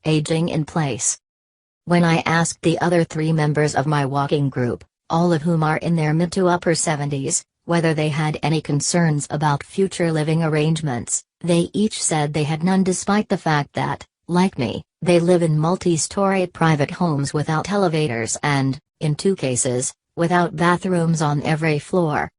aging in place. When I asked the other 3 members of my walking group, all of whom are in their mid to upper 70s, whether they had any concerns about future living arrangements, they each said they had none, despite the fact that, like me, they live in multi-story private homes without elevators and, in 2 cases, without bathrooms on every floor.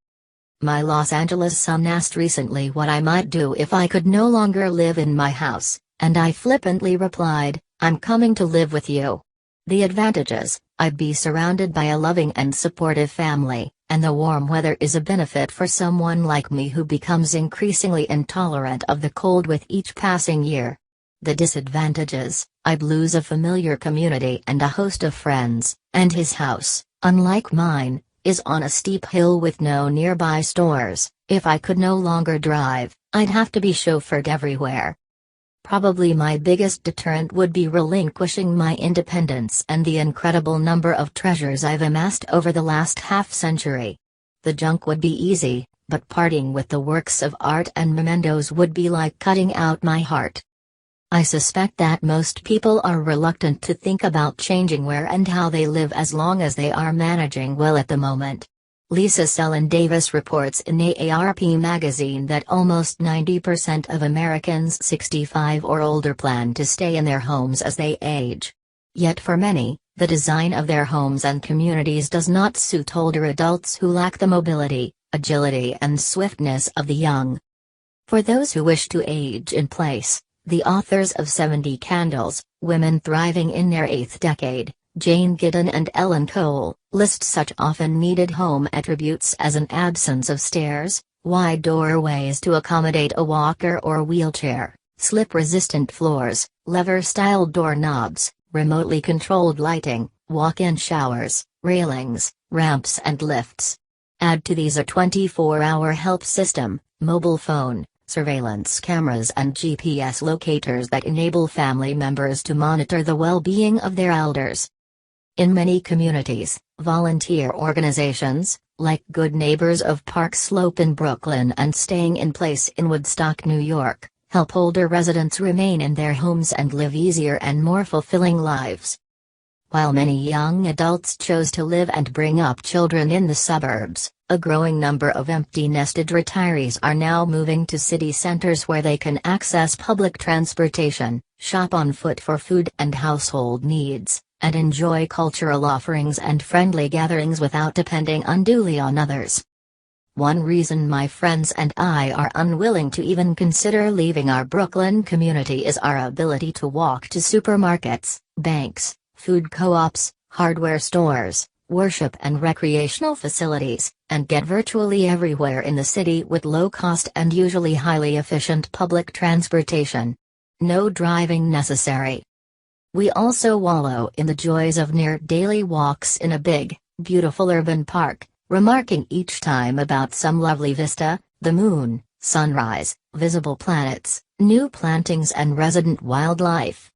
My Los Angeles son asked recently what I might do if I could no longer live in my house, and I flippantly replied, "I'm coming to live with you." The advantages: I'd be surrounded by a loving and supportive family, and the warm weather is a benefit for someone like me who becomes increasingly intolerant of the cold with each passing year. The disadvantages: I'd lose a familiar community and a host of friends, and his house, unlike mine, is on a steep hill with no nearby stores. If I could no longer drive, I'd have to be chauffeured everywhere. Probably my biggest deterrent would be relinquishing my independence and the incredible number of treasures I've amassed over the last half-century. The junk would be easy, but parting with the works of art and mementos would be like cutting out my heart. I suspect that most people are reluctant to think about changing where and how they live as long as they are managing well at the moment. Lisa Sellen Davis reports in AARP magazine that almost 90% of Americans 65 or older plan to stay in their homes as they age. Yet for many, the design of their homes and communities does not suit older adults who lack the mobility, agility and swiftness of the young. For those who wish to age in place, the authors of 70 Candles, Women Thriving in Their 8th Decade, Jane Giddon and Ellen Cole, list such often needed home attributes as an absence of stairs, wide doorways to accommodate a walker or wheelchair, slip-resistant floors, lever-style doorknobs, remotely controlled lighting, walk-in showers, railings, ramps and lifts. Add to these a 24-hour help system, mobile phone, surveillance cameras and GPS locators that enable family members to monitor the well-being of their elders. In many communities, volunteer organizations, like Good Neighbors of Park Slope in Brooklyn and Staying in Place in Woodstock, New York, help older residents remain in their homes and live easier and more fulfilling lives. While many young adults chose to live and bring up children in the suburbs, a growing number of empty-nested retirees are now moving to city centers where they can access public transportation, shop on foot for food and household needs, and enjoy cultural offerings and friendly gatherings without depending unduly on others. One reason my friends and I are unwilling to even consider leaving our Brooklyn community is our ability to walk to supermarkets, banks, food co-ops, hardware stores, worship and recreational facilities, and get virtually everywhere in the city with low-cost and usually highly efficient public transportation. No driving necessary. We also wallow in the joys of near-daily walks in a big, beautiful urban park, remarking each time about some lovely vista, the moon, sunrise, visible planets, new plantings and resident wildlife.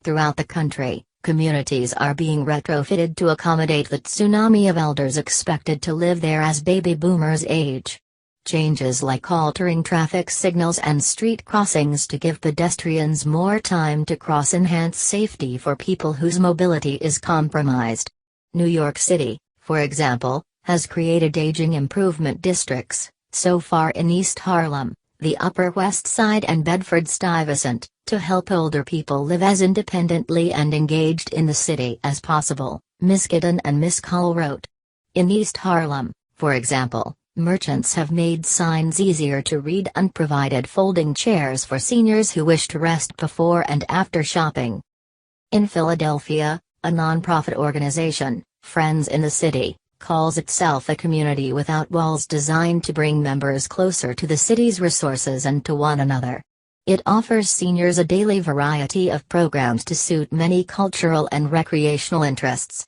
Throughout the country, communities are being retrofitted to accommodate the tsunami of elders expected to live there as baby boomers age. Changes like altering traffic signals and street crossings to give pedestrians more time to cross enhance safety for people whose mobility is compromised. New York City, for example, has created aging improvement districts, so far in East Harlem, the Upper West Side and Bedford-Stuyvesant, to help older people live as independently and engaged in the city as possible, Ms. Giddon and Ms. Cole wrote. In East Harlem, for example, merchants have made signs easier to read and provided folding chairs for seniors who wish to rest before and after shopping. In Philadelphia, a nonprofit organization, Friends in the City, calls itself a community without walls designed to bring members closer to the city's resources and to one another. It offers seniors a daily variety of programs to suit many cultural and recreational interests.